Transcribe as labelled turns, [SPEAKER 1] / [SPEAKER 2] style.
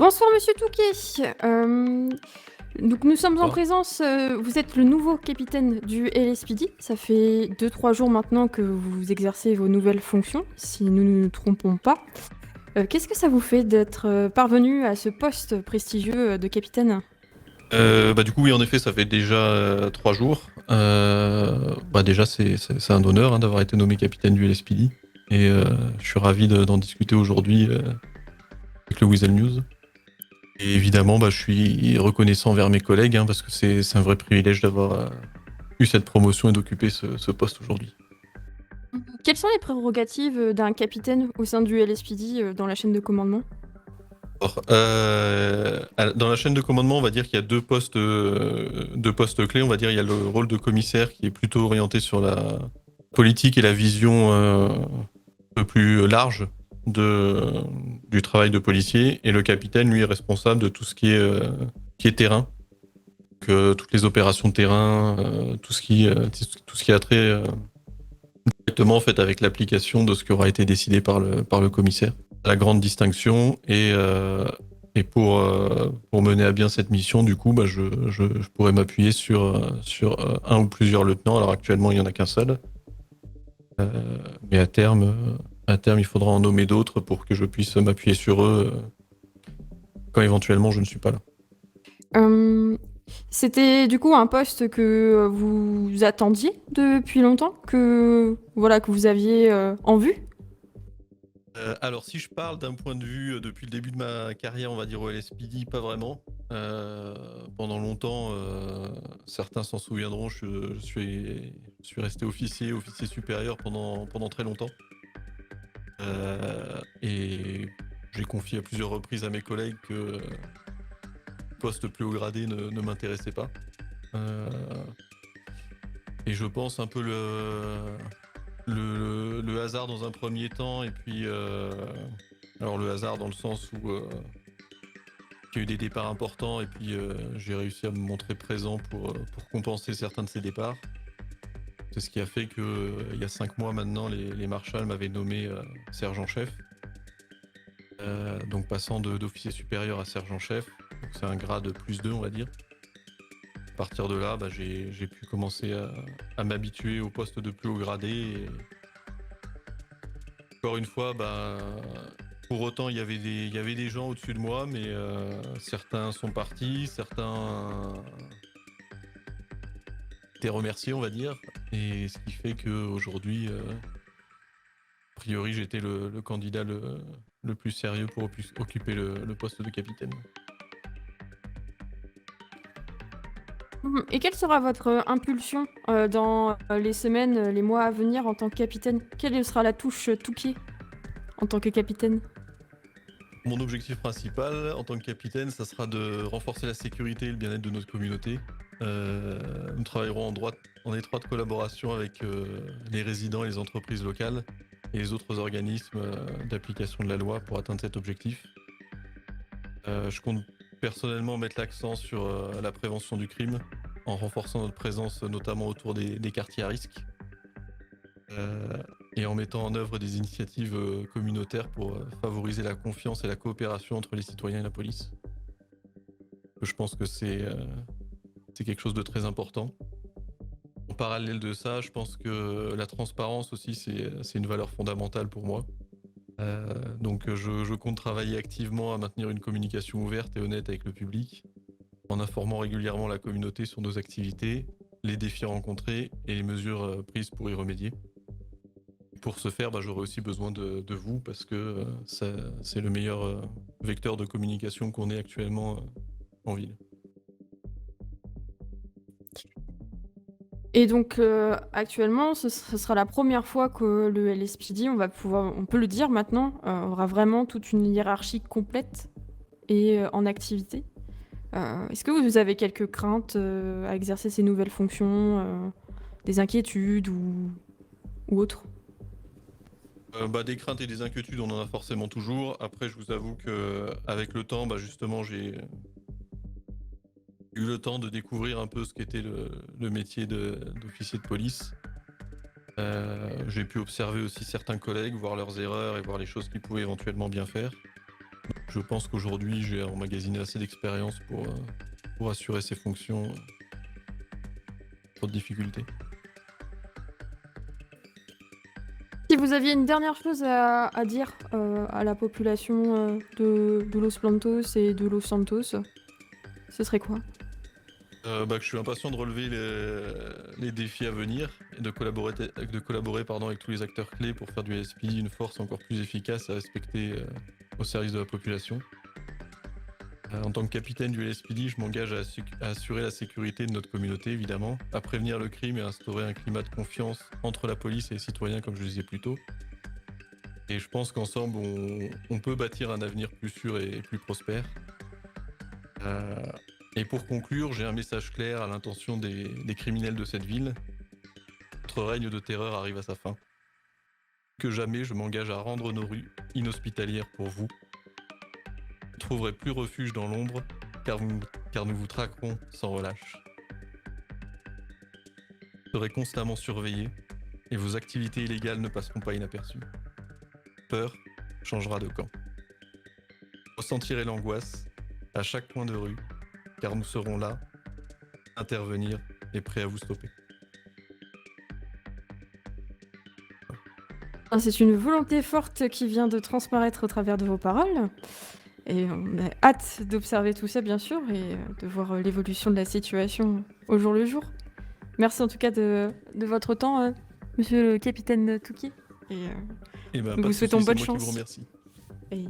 [SPEAKER 1] Bonsoir Monsieur Touquet. Donc nous sommes en
[SPEAKER 2] Bonsoir.
[SPEAKER 1] présence, vous êtes le nouveau capitaine du LSPD. Ça fait 2-3 jours maintenant que vous exercez vos nouvelles fonctions, si nous ne nous trompons pas. Qu'est-ce que ça vous fait d'être parvenu à ce poste prestigieux de capitaine?
[SPEAKER 2] Du coup, oui, en effet, ça fait déjà 3 jours. Déjà, c'est un honneur d'avoir été nommé capitaine du LSPD. Et je suis ravi d'en discuter aujourd'hui avec le Weasel News. Et évidemment, je suis reconnaissant envers mes collègues parce que c'est un vrai privilège d'avoir eu cette promotion et d'occuper ce poste aujourd'hui.
[SPEAKER 1] Quelles sont les prérogatives d'un capitaine au sein du LSPD dans la chaîne de commandement?
[SPEAKER 2] Alors, dans la chaîne de commandement, on va dire qu'il y a deux postes clés. On va dire il y a le rôle de commissaire qui est plutôt orienté sur la politique et la vision un peu plus large du travail de policier. Et le capitaine, lui, est responsable de tout ce qui est terrain. Donc, toutes les opérations de terrain, tout ce qui a trait directement en fait, avec l'application de ce qui aura été décidé par le commissaire. La grande distinction et pour mener à bien cette mission, du coup, je pourrais m'appuyer sur un ou plusieurs lieutenants. Alors actuellement, il n'y en a qu'un seul. Mais à terme, il faudra en nommer d'autres pour que je puisse m'appuyer sur eux quand éventuellement je ne suis pas là.
[SPEAKER 1] Euh, C'était du coup un poste que vous attendiez depuis longtemps, que voilà que vous aviez en vue?
[SPEAKER 2] Alors, si je parle d'un point de vue depuis le début de ma carrière, on va dire au LSPD, pas vraiment. Pendant longtemps, certains s'en souviendront, je suis resté officier supérieur pendant très longtemps. Et j'ai confié à plusieurs reprises à mes collègues que poste plus haut gradé ne m'intéressait pas. Euh, et je pense un peu le hasard dans un premier temps, et puis alors le hasard dans le sens où il y a eu des départs importants, et puis j'ai réussi à me montrer présent pour compenser certains de ces départs. C'est ce qui a fait que il y a 5 mois maintenant, les marshals m'avaient nommé sergent-chef. Donc passant d'officier supérieur à sergent-chef, c'est un grade plus 2 on va dire. À partir de là, j'ai pu commencer à m'habituer au poste de plus haut gradé. Et encore une fois, pour autant, il y avait des gens au-dessus de moi, mais certains sont partis, certains étaient remerciés, on va dire. Et ce qui fait qu'aujourd'hui, a priori, j'étais le candidat le plus sérieux pour occuper le poste de capitaine.
[SPEAKER 1] Et quelle sera votre impulsion dans les semaines, les mois à venir en tant que capitaine? Quelle sera la touche Touquier en tant que capitaine?
[SPEAKER 2] Mon objectif principal en tant que capitaine, ça sera de renforcer la sécurité et le bien-être de notre communauté. Nous travaillerons en étroite collaboration avec les résidents et les entreprises locales et les autres organismes d'application de la loi pour atteindre cet objectif. Je compte personnellement mettre l'accent sur la prévention du crime en renforçant notre présence notamment autour des quartiers à risque euh, et en mettant en œuvre des initiatives communautaires pour favoriser la confiance et la coopération entre les citoyens et la police. Je pense que c'est quelque chose de très important. En parallèle de ça, je pense que la transparence aussi, c'est une valeur fondamentale pour moi. Je compte travailler activement à maintenir une communication ouverte et honnête avec le public, en informant régulièrement la communauté sur nos activités, les défis rencontrés et les mesures prises pour y remédier. Pour ce faire, j'aurai aussi besoin de vous parce que c'est le meilleur vecteur de communication qu'on ait actuellement en ville.
[SPEAKER 1] Et donc actuellement, ce sera la première fois que le LSPD, on peut le dire maintenant, aura vraiment toute une hiérarchie complète et en activité. Est-ce que vous avez quelques craintes à exercer ces nouvelles fonctions, des inquiétudes ou autres?
[SPEAKER 2] Des craintes et des inquiétudes, on en a forcément toujours. Après, je vous avoue que avec le temps, justement, j'ai eu le temps de découvrir un peu ce qu'était le métier d'officier de police. J'ai pu observer aussi certains collègues, voir leurs erreurs et voir les choses qu'ils pouvaient éventuellement bien faire. Je pense qu'aujourd'hui, j'ai emmagasiné assez d'expérience pour assurer ces fonctions sans difficulté.
[SPEAKER 1] Si vous aviez une dernière chose à dire à la population de Los Plantos et de Los Santos, ce serait quoi?
[SPEAKER 2] Que je suis impatient de relever les défis à venir et de collaborer, avec tous les acteurs clés pour faire du LSPD une force encore plus efficace à respecter au service de la population. En tant que capitaine du LSPD, je m'engage à assurer la sécurité de notre communauté, évidemment, à prévenir le crime et à instaurer un climat de confiance entre la police et les citoyens, comme je le disais plus tôt. Et je pense qu'ensemble, on peut bâtir un avenir plus sûr et plus prospère. Et pour conclure, j'ai un message clair à l'intention des criminels de cette ville. Notre règne de terreur arrive à sa fin. Que jamais, je m'engage à rendre nos rues inhospitalières pour vous. Vous ne trouverez plus refuge dans l'ombre, car nous vous traquerons sans relâche. Vous serez constamment surveillés, et vos activités illégales ne passeront pas inaperçues. Peur changera de camp. Ressentirez l'angoisse à chaque point de rue, car nous serons là, intervenir et prêts à vous stopper.
[SPEAKER 1] C'est une volonté forte qui vient de transparaître au travers de vos paroles. Et on a hâte d'observer tout ça, bien sûr, et de voir l'évolution de la situation au jour le jour. Merci en tout cas de votre temps, monsieur le capitaine Touki. Et
[SPEAKER 2] Et
[SPEAKER 1] nous vous souhaitons bonne chance.
[SPEAKER 2] Je vous remercie.
[SPEAKER 1] Et